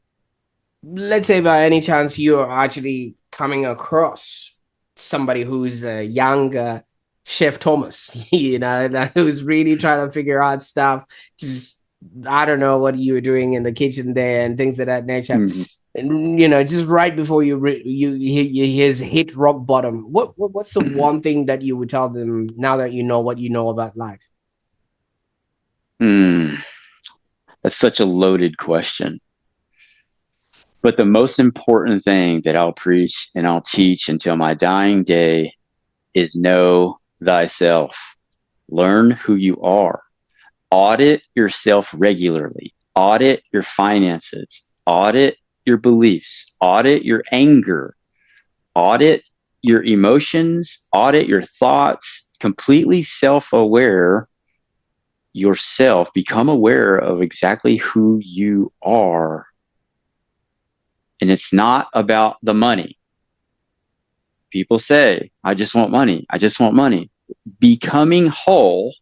B: Let's say by any chance you're actually coming across somebody who's a younger Chef Thomas, who's really trying to figure out stuff. Just, I don't know what you were doing in the kitchen there and things of that nature. Mm-hmm. And, just right before you hit rock bottom, what's the one thing that you would tell them now that you know what you know about life?
A: That's such a loaded question. But the most important thing that I'll preach and I'll teach until my dying day is know thyself. Learn who you are. Audit yourself regularly. Audit your finances. Audit your beliefs. Audit your anger. Audit your emotions. Audit your thoughts. Completely self-aware yourself. Become aware of exactly who you are. And it's not about the money. People say, I just want money. I just want money. Becoming whole,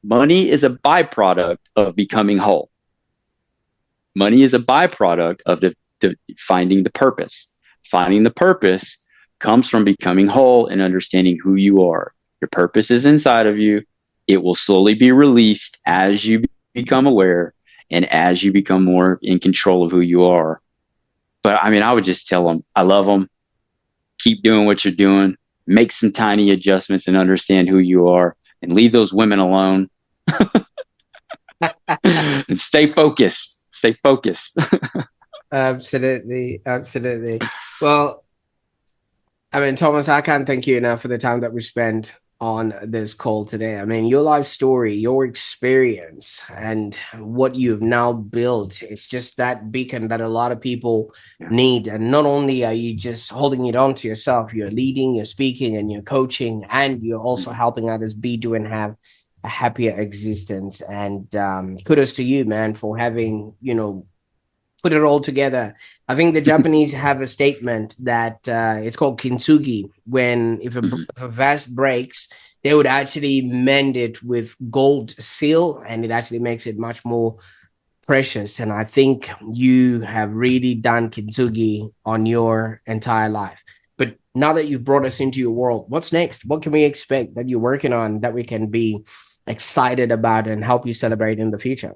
A: money is a byproduct of becoming whole. Money is a byproduct of finding the purpose. Finding the purpose comes from becoming whole and understanding who you are. Your purpose is inside of you. It will slowly be released as you become aware and as you become more in control of who you are. But I would just tell them, I love them. Keep doing what you're doing. Make some tiny adjustments and understand who you are and leave those women alone. And stay focused. Stay focused.
B: Absolutely. Absolutely. Well, Thomas, I can't thank you enough for the time that we spent on this call today. Your life story, your experience, and what you've now built, it's just that beacon that a lot of people need. And not only are you just holding it on to yourself, you're leading, you're speaking, and you're coaching, and you're also helping others do and have a happier existence. And kudos to you, man, for having, put it all together. I think the Japanese have a statement that it's called kintsugi. When if a vase breaks, they would actually mend it with gold seal, and it actually makes it much more precious. And I think you have really done kintsugi on your entire life. But now that you've brought us into your world, what's next? What can we expect that you're working on that we can be excited about and help you celebrate in the future?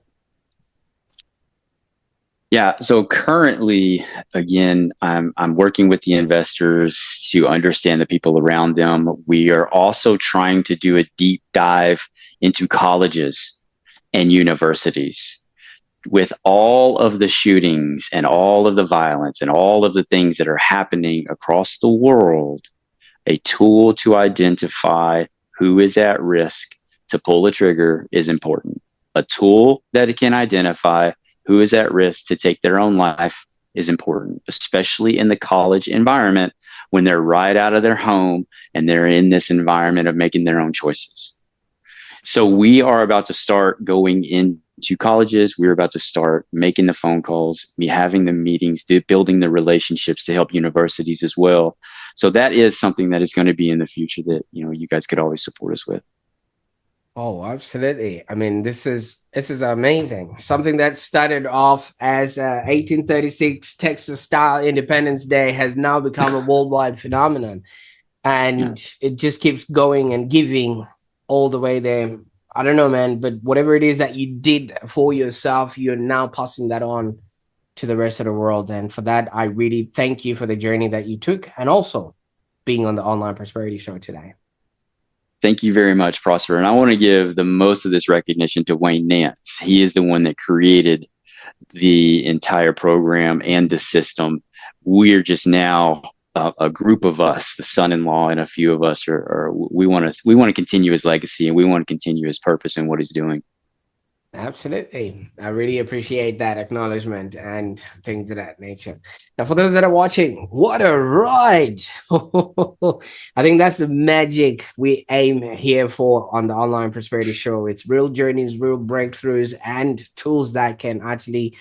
A: Yeah, so currently, again, I'm working with the investors to understand the people around them. We are also trying to do a deep dive into colleges and universities. With all of the shootings and all of the violence and all of the things that are happening across the world, a tool to identify who is at risk to pull the trigger is important. A tool that can identify who is at risk to take their own life is important, especially in the college environment when they're right out of their home and they're in this environment of making their own choices. So we are about to start going into colleges. We're about to start making the phone calls, having the meetings, building the relationships to help universities as well. So that is something that is going to be in the future that, you guys could always support us with.
B: Oh, absolutely. I mean, this is amazing. Something that started off as 1836 Texas style Independence Day has now become a worldwide phenomenon.
A: Yeah.
B: And it just keeps going and giving all the way there. I don't know, man, but whatever it is that you did for yourself, you're now passing that on to the rest of the world. And for that, I really thank you for the journey that you took and also being on the Online Prosperity Show today.
A: Thank you very much, Prosper. And I want to give the most of this recognition to Wayne Nance. He is the one that created the entire program and the system. We're just now a group of us, the son-in-law and a few of us we want to continue his legacy, and we want to continue his purpose and what he's doing.
B: Absolutely. I really appreciate that acknowledgement and things of that nature. Now, for those that are watching, what a ride! I think that's the magic we aim here for on the Online Prosperity Show. It's real journeys, real breakthroughs, and tools that can actually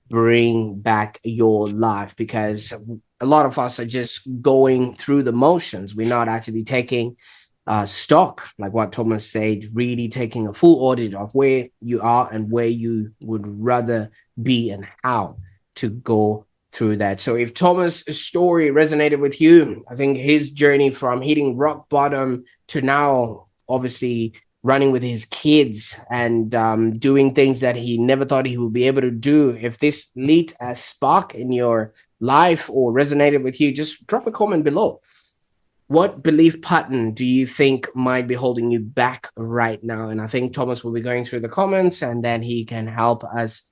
B: bring back your life, because a lot of us are just going through the motions. We're not actually taking stock, like what Thomas said, really taking a full audit of where you are and where you would rather be and how to go through that. So if Thomas' story resonated with you, I think his journey from hitting rock bottom to now obviously running with his kids and doing things that he never thought he would be able to do. If this lit a spark in your life or resonated with you, just drop a comment below. What belief pattern do you think might be holding you back right now? And I think Thomas will be going through the comments, and then he can help us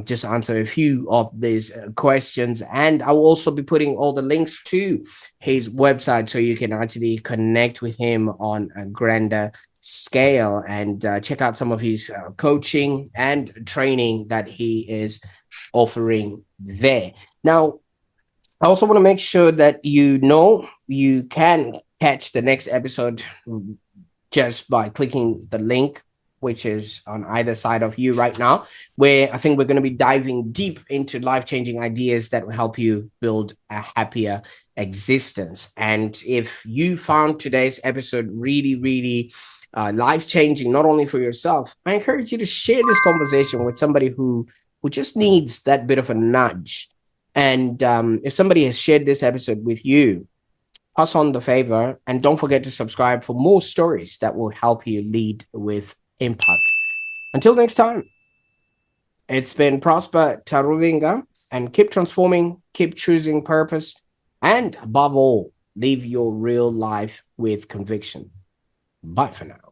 B: just answer a few of these questions. And I will also be putting all the links to his website so you can actually connect with him on a grander scale and check out some of his coaching and training that he is offering there. Now, I also want to make sure that you can catch the next episode just by clicking the link, which is on either side of you right now, where I think we're going to be diving deep into life-changing ideas that will help you build a happier existence. And if you found today's episode really, really life-changing, not only for yourself, I encourage you to share this conversation with somebody who just needs that bit of a nudge. And if somebody has shared this episode with you, pass on the favor, and don't forget to subscribe for more stories that will help you lead with impact. Until next time, it's been Prosper Taruvinga, and keep transforming, keep choosing purpose, and above all, live your real life with conviction. Bye for now.